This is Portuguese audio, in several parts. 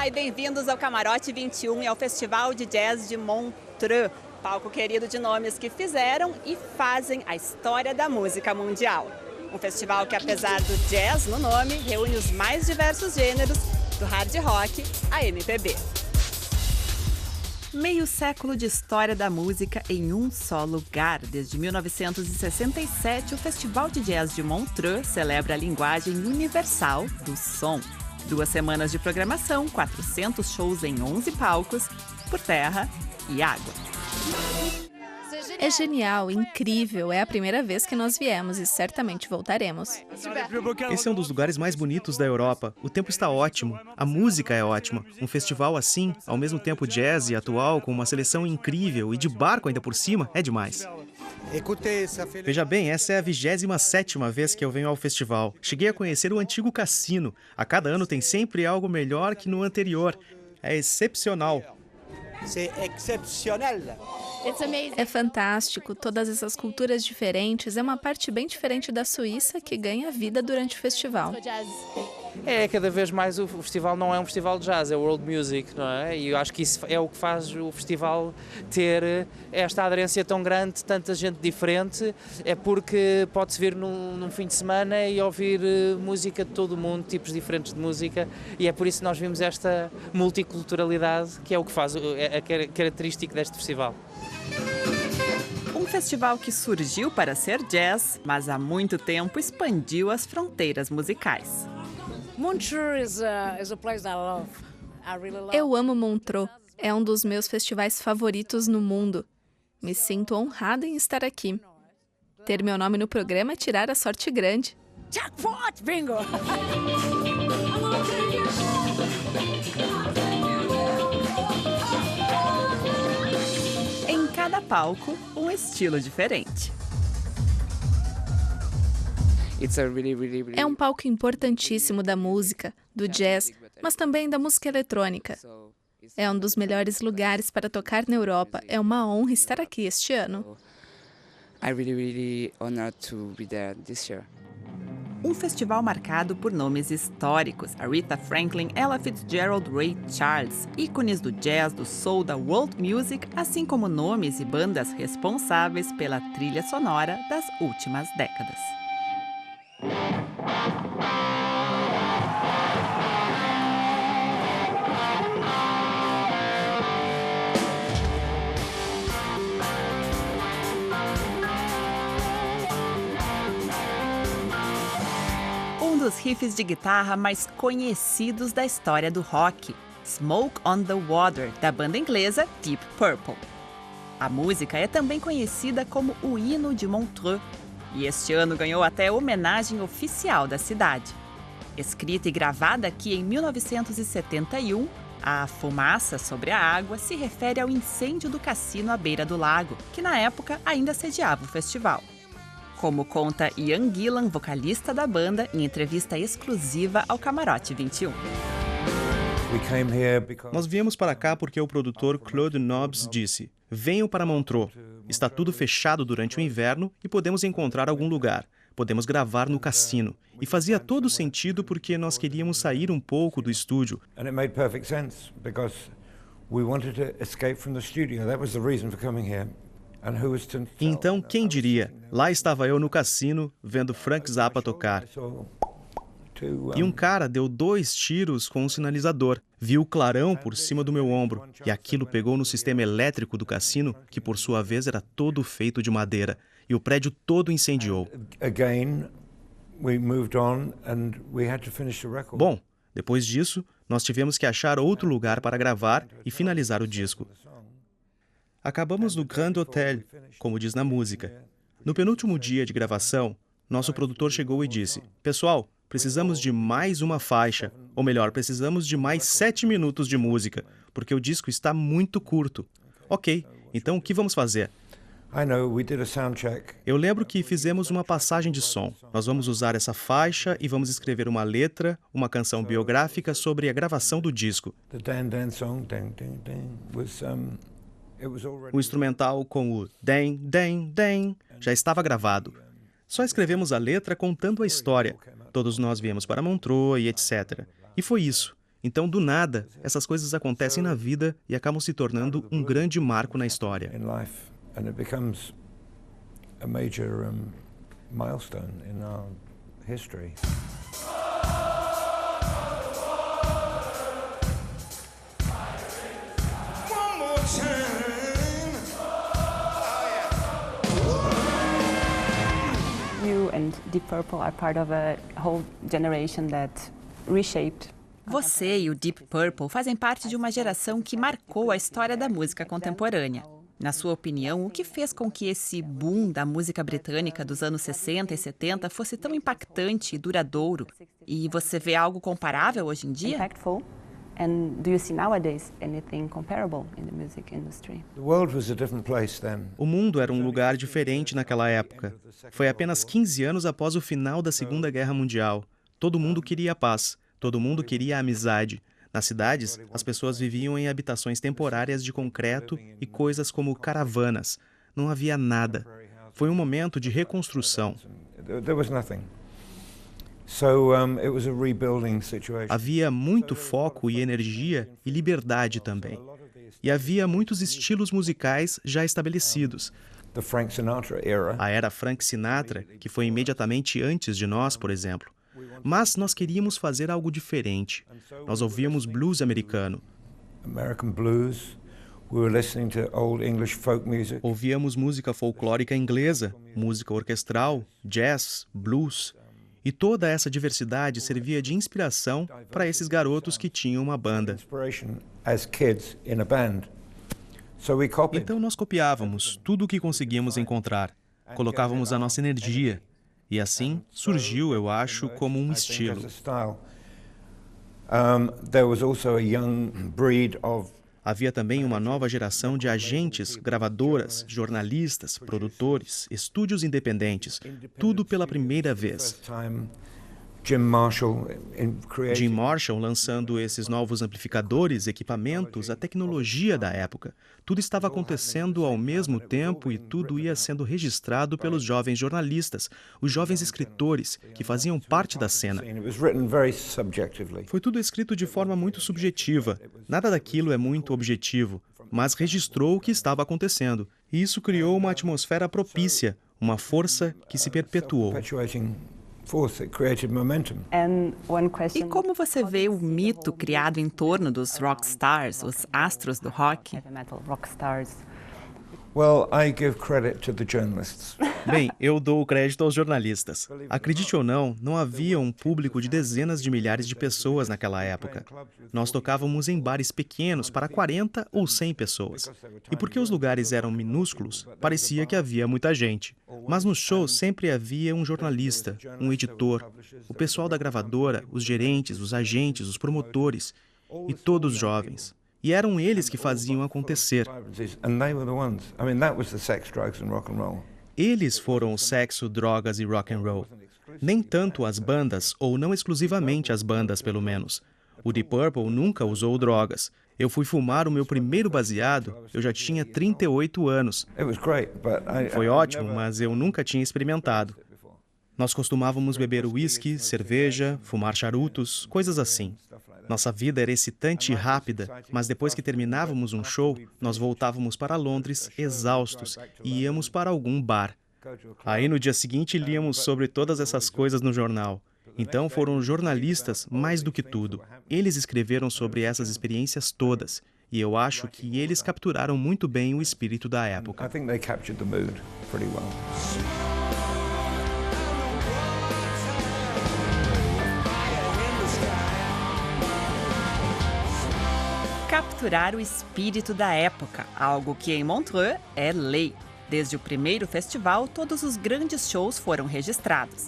e bem-vindos ao Camarote 21 e ao Festival de Jazz de Montreux, palco querido de nomes que fizeram e fazem a história da música mundial. Um festival que, apesar do jazz no nome, reúne os mais diversos gêneros, do hard rock à MPB. Meio século de história da música em um só lugar. Desde 1967, o Festival de Jazz de Montreux celebra a linguagem universal do som. 2 semanas de programação, 400 shows em 11 palcos, por terra e água. É genial, incrível, é a primeira vez que nós viemos e certamente voltaremos. Esse é um dos lugares mais bonitos da Europa. O tempo está ótimo, a música é ótima. Um festival assim, ao mesmo tempo jazz e atual, com uma seleção incrível e de barco ainda por cima, é demais. Veja bem, essa é a 27ª vez que eu venho ao festival. Cheguei a conhecer o antigo cassino. A cada ano tem sempre algo melhor que no anterior. É excepcional. É fantástico, todas essas culturas diferentes, é uma parte bem diferente da Suíça que ganha vida durante o festival. Cada vez mais o festival não é um festival de jazz, é world music, não é? E eu acho que isso é o que faz o festival ter esta aderência tão grande, tanta gente diferente, é porque pode-se vir num fim de semana e ouvir música de todo o mundo, tipos diferentes de música, e é por isso que nós vimos esta multiculturalidade, que é o que faz, a característica deste festival. Um festival que surgiu para ser jazz, mas há muito tempo expandiu as fronteiras musicais. Eu amo Montreux, é um dos meus festivais favoritos no mundo. Me sinto honrada em estar aqui. Ter meu nome no programa é tirar a sorte grande. Jackpot, bingo! Em cada palco, um estilo diferente. É um palco importantíssimo da música, do jazz, mas também da música eletrônica. É um dos melhores lugares para tocar na Europa. É uma honra estar aqui este ano. Um festival marcado por nomes históricos. Aretha Franklin, Ella Fitzgerald, Ray Charles, ícones do jazz, do soul, da world music, assim como nomes e bandas responsáveis pela trilha sonora das últimas décadas. Um dos riffs de guitarra mais conhecidos da história do rock, Smoke on the Water, da banda inglesa Deep Purple. A música é também conhecida como o hino de Montreux, e este ano ganhou até homenagem oficial da cidade. Escrita e gravada aqui em 1971, a fumaça sobre a água se refere ao incêndio do cassino à beira do lago, que na época ainda sediava o festival. Como conta Ian Gillan, vocalista da banda, em entrevista exclusiva ao Camarote 21. Nós viemos para cá porque o produtor Claude Nobs disse: venham para Montreux. Está tudo fechado durante o inverno e podemos encontrar algum lugar. Podemos gravar no cassino. E fazia todo sentido porque nós queríamos sair um pouco do estúdio. Então, quem diria? Lá estava eu no cassino, vendo Frank Zappa tocar. E um cara deu 2 tiros com um sinalizador. Viu o clarão por cima do meu ombro. E aquilo pegou no sistema elétrico do cassino, que por sua vez era todo feito de madeira. E o prédio todo incendiou. Bom, depois disso, nós tivemos que achar outro lugar para gravar e finalizar o disco. Acabamos no Grand Hotel, como diz na música. No penúltimo dia de gravação, nosso produtor chegou e disse: pessoal, precisamos de mais uma faixa, ou melhor, precisamos de mais 7 minutos de música, porque o disco está muito curto. Ok, então o que vamos fazer? Eu lembro que fizemos uma passagem de som. Nós vamos usar essa faixa e vamos escrever uma letra, uma canção biográfica sobre a gravação do disco. O instrumental com o den, den, den já estava gravado. Só escrevemos a letra contando a história. Todos nós viemos para Montreux e etc. E foi isso. Então, do nada, essas coisas acontecem na vida e acabam se tornando um grande marco na história. You and Deep Purple are part of a whole generation that reshaped. Você e o Deep Purple fazem parte de uma geração que marcou a história da música contemporânea. Na sua opinião, o que fez com que esse boom da música britânica dos anos 60 e 70 fosse tão impactante e duradouro? E você vê algo comparável hoje em dia? And do you see nowadays anything comparable in the music industry? O mundo era um lugar diferente naquela época. Foi apenas 15 anos após o final da Segunda Guerra Mundial. Todo mundo queria paz, todo mundo queria amizade. Nas cidades, as pessoas viviam em habitações temporárias de concreto e coisas como caravanas. Não havia nada. Foi um momento de reconstrução. Havia muito foco e energia e liberdade também. E havia muitos estilos musicais já estabelecidos. A era Frank Sinatra, que foi imediatamente antes de nós, por exemplo. Mas nós queríamos fazer algo diferente. Nós ouvíamos blues americano. Ouvíamos música folclórica inglesa, música orquestral, jazz, blues. E toda essa diversidade servia de inspiração para esses garotos que tinham uma banda. Então nós copiávamos tudo o que conseguíamos encontrar, colocávamos a nossa energia, e assim surgiu, eu acho, como um estilo. Havia também uma nova geração de agentes, gravadoras, jornalistas, produtores, estúdios independentes, tudo pela primeira vez. Jim Marshall lançando esses novos amplificadores, equipamentos, a tecnologia da época. Tudo estava acontecendo ao mesmo tempo e tudo ia sendo registrado pelos jovens jornalistas, os jovens escritores, que faziam parte da cena. Foi tudo escrito de forma muito subjetiva. Nada daquilo é muito objetivo, mas registrou o que estava acontecendo. E isso criou uma atmosfera propícia, uma força que se perpetuou. E como você vê o mito criado em torno dos rockstars, os astros do rock? Bem, eu dou o crédito aos jornalistas. Acredite ou não, não havia um público de dezenas de milhares de pessoas naquela época. Nós tocávamos em bares pequenos para 40 ou 100 pessoas. E porque os lugares eram minúsculos, parecia que havia muita gente. Mas nos shows sempre havia um jornalista, um editor, o pessoal da gravadora, os gerentes, os agentes, os promotores, e todos jovens. E eram eles que faziam acontecer. Eles foram o sexo, drogas e rock and roll. Nem tanto as bandas, ou não exclusivamente as bandas, pelo menos. O Deep Purple nunca usou drogas. Eu fui fumar o meu primeiro baseado, eu já tinha 38 anos. Foi ótimo, mas eu nunca tinha experimentado. Nós costumávamos beber uísque, cerveja, fumar charutos, coisas assim. Nossa vida era excitante e rápida, mas depois que terminávamos um show, nós voltávamos para Londres, exaustos, e íamos para algum bar. Aí no dia seguinte líamos sobre todas essas coisas no jornal. Então foram jornalistas mais do que tudo. Eles escreveram sobre essas experiências todas, e eu acho que eles capturaram muito bem o espírito da época. Capturar o espírito da época, algo que em Montreux é lei. Desde o primeiro festival, todos os grandes shows foram registrados.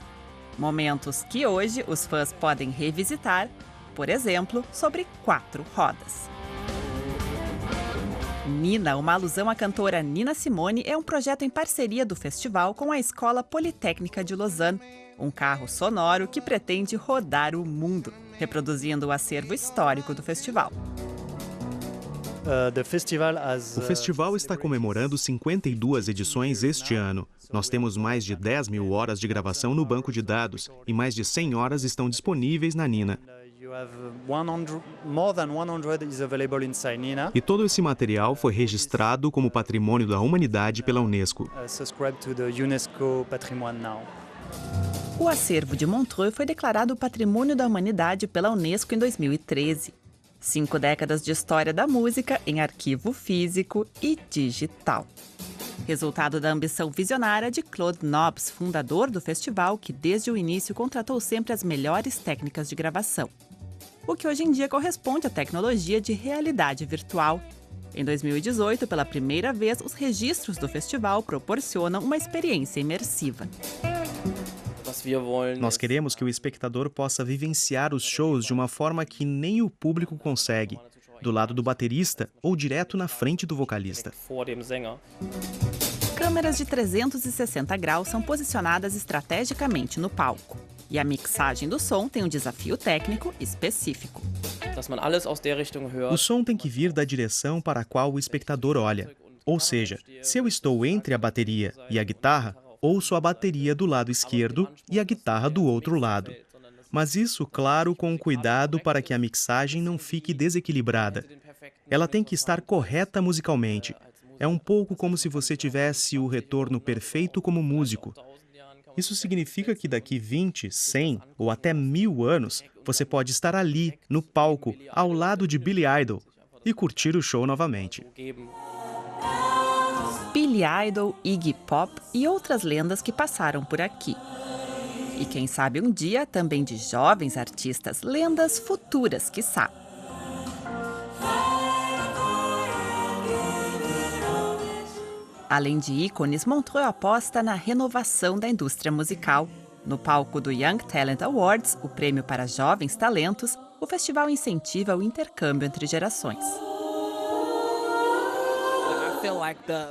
Momentos que hoje os fãs podem revisitar, por exemplo, sobre 4 rodas. Nina, uma alusão à cantora Nina Simone, é um projeto em parceria do festival com a Escola Politécnica de Lausanne, um carro sonoro que pretende rodar o mundo, reproduzindo o acervo histórico do festival. O festival está comemorando 52 edições este ano. Nós temos mais de 10 mil horas de gravação no banco de dados e mais de 100 horas estão disponíveis na Nina. E todo esse material foi registrado como Patrimônio da Humanidade pela Unesco. O acervo de Montreux foi declarado Patrimônio da Humanidade pela Unesco em 2013. 5 décadas de história da música em arquivo físico e digital. Resultado da ambição visionária de Claude Nobs, fundador do festival, que desde o início contratou sempre as melhores técnicas de gravação. O que hoje em dia corresponde à tecnologia de realidade virtual. Em 2018, pela primeira vez, os registros do festival proporcionam uma experiência imersiva. Nós queremos que o espectador possa vivenciar os shows de uma forma que nem o público consegue, do lado do baterista ou direto na frente do vocalista. Câmeras de 360 graus são posicionadas estrategicamente no palco. E a mixagem do som tem um desafio técnico específico. O som tem que vir da direção para a qual o espectador olha. Ou seja, se eu estou entre a bateria e a guitarra, ouço a bateria do lado esquerdo e a guitarra do outro lado. Mas isso, claro, com cuidado para que a mixagem não fique desequilibrada. Ela tem que estar correta musicalmente. É um pouco como se você tivesse o retorno perfeito como músico. Isso significa que daqui 20, 100 ou até 1000 anos, você pode estar ali, no palco, ao lado de Billy Idol e curtir o show novamente. Billy Idol, Iggy Pop e outras lendas que passaram por aqui. E quem sabe um dia também de jovens artistas, lendas futuras, quiçá. Além de ícones, Montreux aposta na renovação da indústria musical. No palco do Young Talent Awards, o prêmio para jovens talentos, o festival incentiva o intercâmbio entre gerações.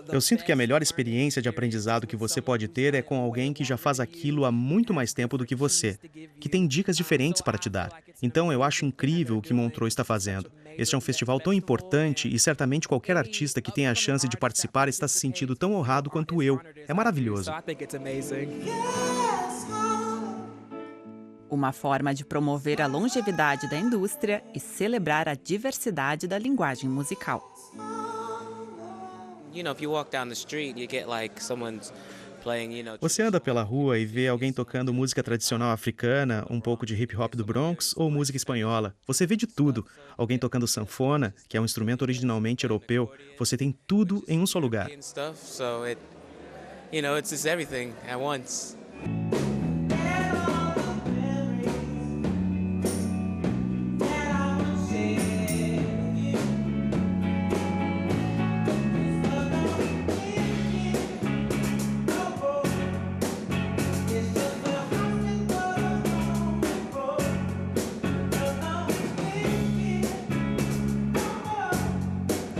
Eu sinto que a melhor experiência de aprendizado que você pode ter é com alguém que já faz aquilo há muito mais tempo do que você, que tem dicas diferentes para te dar. Então eu acho incrível o que Montreux está fazendo. Este é um festival tão importante e certamente qualquer artista que tenha a chance de participar está se sentindo tão honrado quanto eu. É maravilhoso. Uma forma de promover a longevidade da indústria e celebrar a diversidade da linguagem musical. Você anda pela rua e vê alguém tocando música tradicional africana, um pouco de hip hop do Bronx ou música espanhola. Você vê de tudo. Alguém tocando sanfona, que é um instrumento originalmente europeu. Você tem tudo em um só lugar.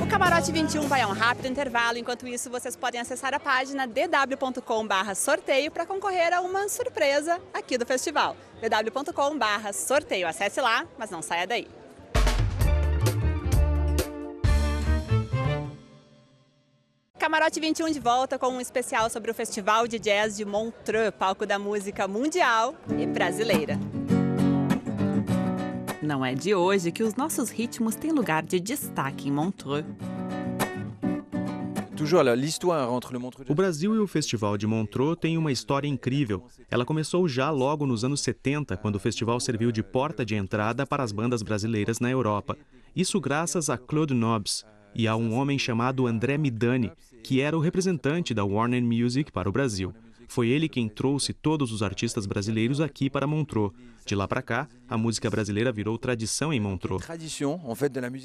Camarote 21 vai a um rápido intervalo. Enquanto isso, vocês podem acessar a página dw.com/sorteio para concorrer a uma surpresa aqui do festival. dw.com/sorteio. Acesse lá, mas não saia daí. Camarote 21 de volta com um especial sobre o Festival de Jazz de Montreux, palco da música mundial e brasileira. Não é de hoje que os nossos ritmos têm lugar de destaque em Montreux. O Brasil e o Festival de Montreux têm uma história incrível. Ela começou já logo nos anos 70, quando o festival serviu de porta de entrada para as bandas brasileiras na Europa. Isso graças a Claude Nobs e a um homem chamado André Midani, que era o representante da Warner Music para o Brasil. Foi ele quem trouxe todos os artistas brasileiros aqui para Montreux. De lá para cá, a música brasileira virou tradição em Montreux.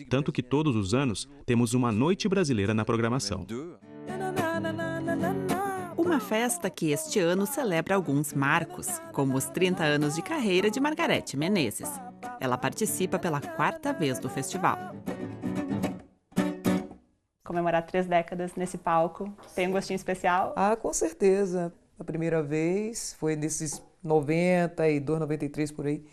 Tanto que todos os anos temos uma noite brasileira na programação. Uma festa que este ano celebra alguns marcos, como os 30 anos de carreira de Margareth Menezes. Ela participa pela 4ª vez do festival. Comemorar 3 décadas nesse palco, tem um gostinho especial? Ah, com certeza. A primeira vez foi nesses 92, 93 por aí.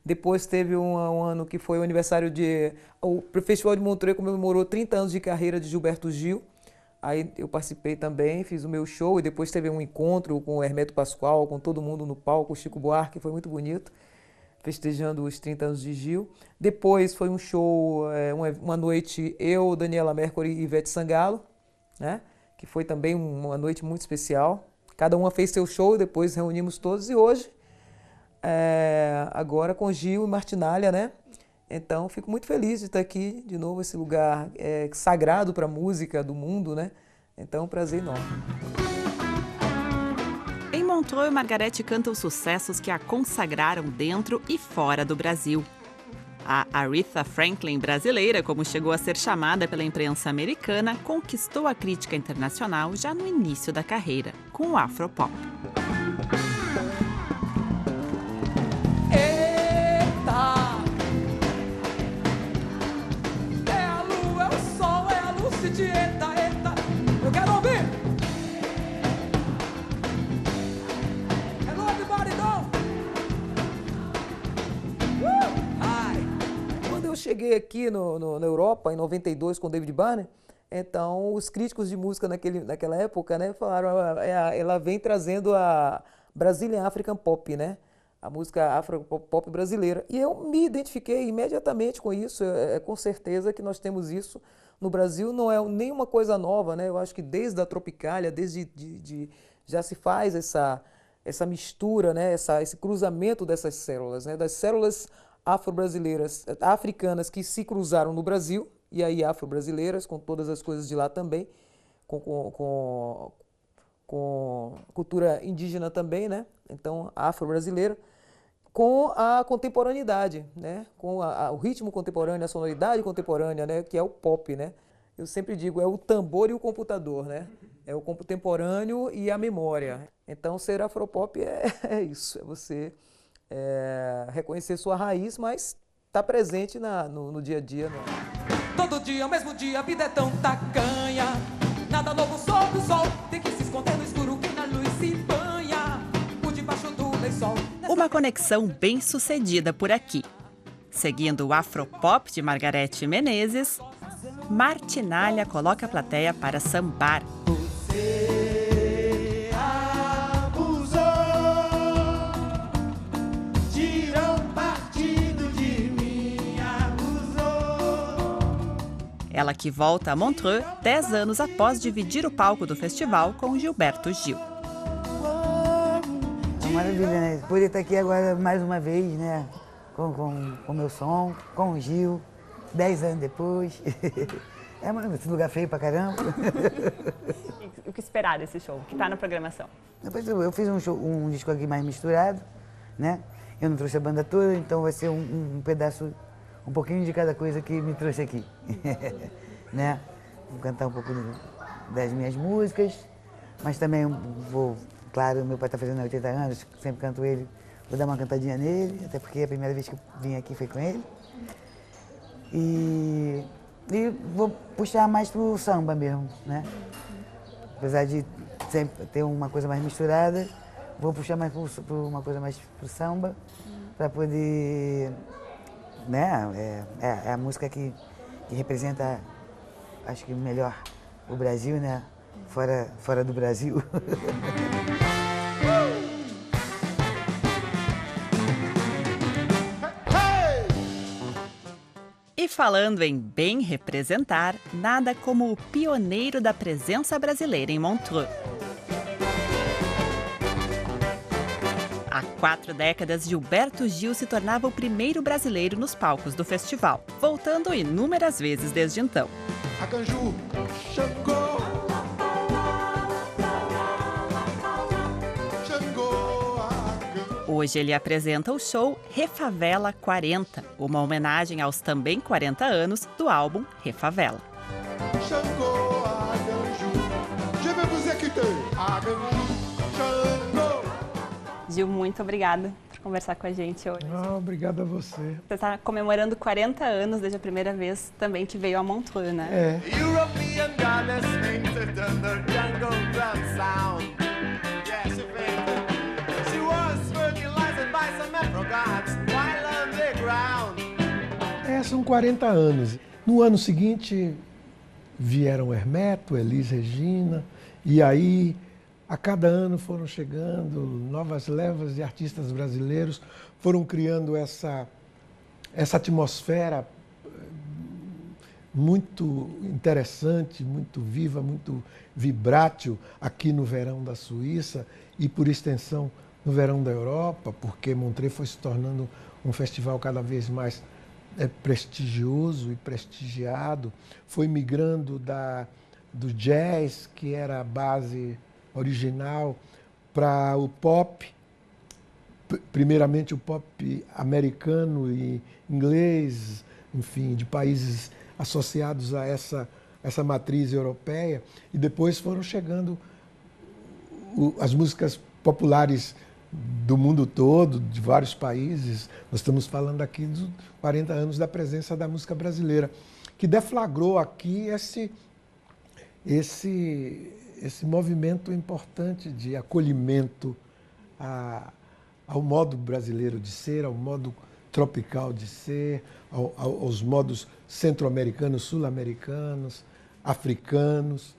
Depois teve um ano que foi o aniversário de... O Festival de Montreux comemorou 30 anos de carreira de Gilberto Gil. Aí eu participei também, fiz o meu show e depois teve um encontro com o Hermeto Pascoal, com todo mundo no palco, o Chico Buarque, foi muito bonito. festejando os 30 anos de Gil. Depois foi um show, uma noite, eu, Daniela Mercury e Ivete Sangalo, né? Que foi também uma noite muito especial. Cada uma fez seu show, depois reunimos todos e hoje, agora com Gil e Martinália, né? Então, fico muito feliz de estar aqui de novo, esse lugar sagrado para a música do mundo, né? Então, é um prazer enorme. Em Montreux, Margareth canta os sucessos que a consagraram dentro e fora do Brasil. A Aretha Franklin brasileira, como chegou a ser chamada pela imprensa americana, conquistou a crítica internacional já no início da carreira, com o Afropop. Eita! É a lua, é o sol, é a luz de eita, eita! Eu quero ouvir! Hello, everybody, Quando eu cheguei aqui na Europa, em 92, com David Barney, então os críticos de música naquela época, né, falaram, ela vem trazendo a Brazilian African Pop, né, a música afro-pop brasileira. E eu me identifiquei imediatamente com isso, com certeza que nós temos isso no Brasil, não é nenhuma coisa nova, né, eu acho que desde a Tropicália, já se faz essa mistura, né, esse cruzamento dessas células, né, das células afro-brasileiras, africanas que se cruzaram no Brasil, e aí afro-brasileiras, com todas as coisas de lá também, com cultura indígena também, né? Então, afro-brasileira, com a contemporaneidade, né? Com o ritmo contemporâneo, a sonoridade contemporânea, né? Que é o pop, né? Eu sempre digo, é o tambor e o computador, né? É o contemporâneo e a memória. Então, ser afropop é isso, é você reconhecer sua raiz, mas tá presente no dia a dia. Né? Todo dia, mesmo dia, a vida é tão tacanha. Nada novo sob o sol, tem que se esconder no escuro, quem na luz se banha. Por debaixo do lençol. Uma conexão bem sucedida por aqui. Seguindo o Afropop de Margareth Menezes, Martinália coloca a plateia para sambar. Ela que volta a Montreux 10 anos após dividir o palco do festival com Gilberto Gil. É uma maravilha, né? Poder estar aqui agora mais uma vez, né? Com meu som, com o Gil, 10 anos depois. Esse lugar feio pra caramba. O que esperar desse show, que está na programação? Depois eu fiz um disco aqui mais misturado, né? Eu não trouxe a banda toda, então vai ser um pedaço, um pouquinho de cada coisa que me trouxe aqui, né? Vou cantar um pouco das minhas músicas, mas também vou, claro, meu pai está fazendo 80 anos, sempre canto ele, vou dar uma cantadinha nele, até porque a primeira vez que eu vim aqui foi com ele. E vou puxar mais pro samba mesmo, né? Apesar de sempre ter uma coisa mais misturada, vou puxar mais por uma coisa mais pro samba, para poder, né? É a música que representa, acho que melhor o Brasil, né? Fora do Brasil. E falando em bem representar, nada como o pioneiro da presença brasileira em Montreux. Há 4 décadas, Gilberto Gil se tornava o primeiro brasileiro nos palcos do festival, voltando inúmeras vezes desde então. Arcanjo, Xangô. Hoje ele apresenta o show Refavela 40, uma homenagem aos também 40 anos do álbum Refavela. Xangô, Arcanjo, je vais vous écouter, Arcanjo, Xangô. Gil, muito obrigada por conversar com a gente hoje. Obrigado a você. Você está comemorando 40 anos desde a primeira vez também que veio a Montreux, né? European goddess named the jungle drum sound. Yes, she was fertilized by some apricots while underground. São 40 anos. No ano seguinte vieram Hermeto, Elis Regina, e aí A cada ano foram chegando novas levas de artistas brasileiros, foram criando essa atmosfera muito interessante, muito viva, muito vibrátil aqui no verão da Suíça e, por extensão, no verão da Europa, porque Montreux foi se tornando um festival cada vez mais prestigioso e prestigiado, foi migrando do jazz, que era a base original, para o pop, primeiramente o pop americano e inglês, enfim, de países associados a essa matriz europeia, e depois foram chegando as músicas populares do mundo todo, de vários países. Nós estamos falando aqui dos 40 anos da presença da música brasileira, que deflagrou aqui esse movimento importante de acolhimento ao modo brasileiro de ser, ao modo tropical de ser, aos modos centro-americanos, sul-americanos, africanos.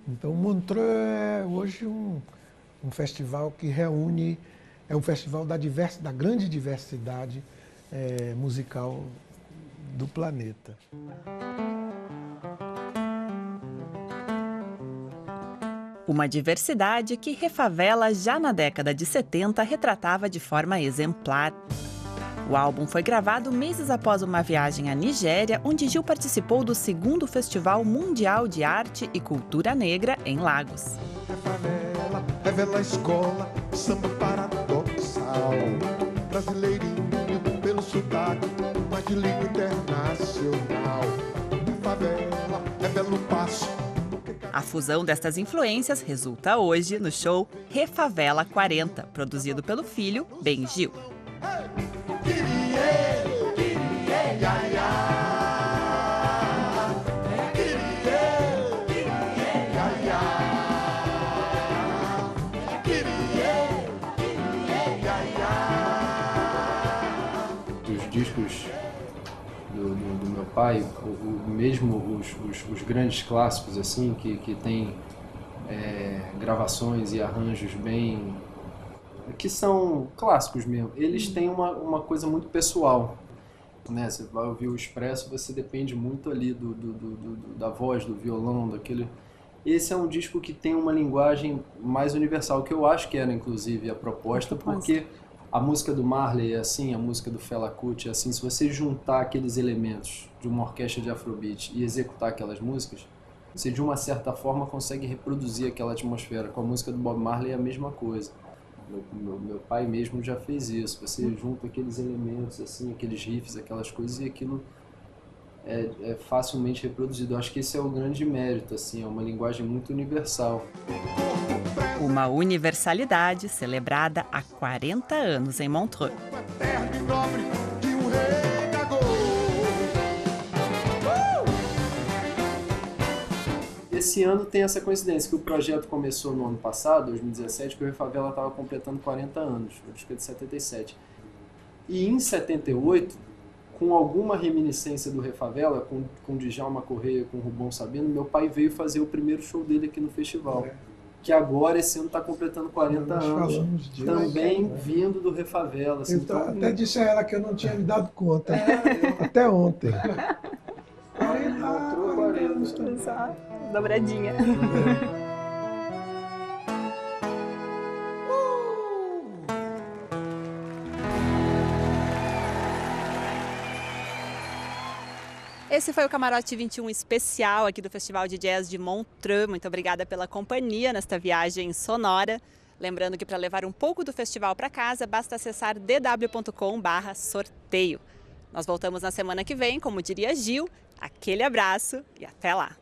Então, Montreux é hoje um festival que reúne, é um festival da grande diversidade musical do planeta. Uma diversidade que Refavela, já na década de 70, retratava de forma exemplar. O álbum foi gravado meses após uma viagem à Nigéria, onde Gil participou do 2º Festival Mundial de Arte e Cultura Negra em Lagos. Refavela, revela a escola, samba paradoxal. Brasileirinho pelo sotaque, mas de língua internacional. Refavela, revela o passo. A fusão destas influências resulta hoje no show Refavela 40, produzido pelo filho, Ben Gil. Dos discos do meu pai, mesmo os grandes clássicos assim, que tem gravações e arranjos bem... que são clássicos mesmo, eles têm uma coisa muito pessoal, né? Você vai ouvir o Expresso, você depende muito ali da voz, do violão, daquele... Esse é um disco que tem uma linguagem mais universal, que eu acho que era inclusive a proposta, porque a música do Marley é assim, a música do Fela Kuti é assim. Se você juntar aqueles elementos de uma orquestra de Afrobeat e executar aquelas músicas, você de uma certa forma consegue reproduzir aquela atmosfera. Com a música do Bob Marley é a mesma coisa. Meu pai mesmo já fez isso. Você junta aqueles elementos, assim, aqueles riffs, aquelas coisas, e aquilo é facilmente reproduzido. Eu acho que esse é o grande mérito, assim, é uma linguagem muito universal. Uma universalidade celebrada há 40 anos em Montreux. Esse ano tem essa coincidência, que o projeto começou no ano passado, 2017, que o Refavela estava completando 40 anos, o disco é de 77. E em 78, com alguma reminiscência do Refavela, com Djalma Correia, com Rubão Sabino, meu pai veio fazer o primeiro show dele aqui no festival. Que agora, esse ano, está completando 40 anos, também vindo do Refavela. Assim, eu até disse a ela que eu não tinha me dado conta, até ontem. 40 anos. Dobradinha. Esse foi o Camarote 21 especial aqui do Festival de Jazz de Montreux. Muito obrigada pela companhia nesta viagem sonora. Lembrando que para levar um pouco do festival para casa, basta acessar dw.com/sorteio. Nós voltamos na semana que vem, como diria Gil. Aquele abraço e até lá!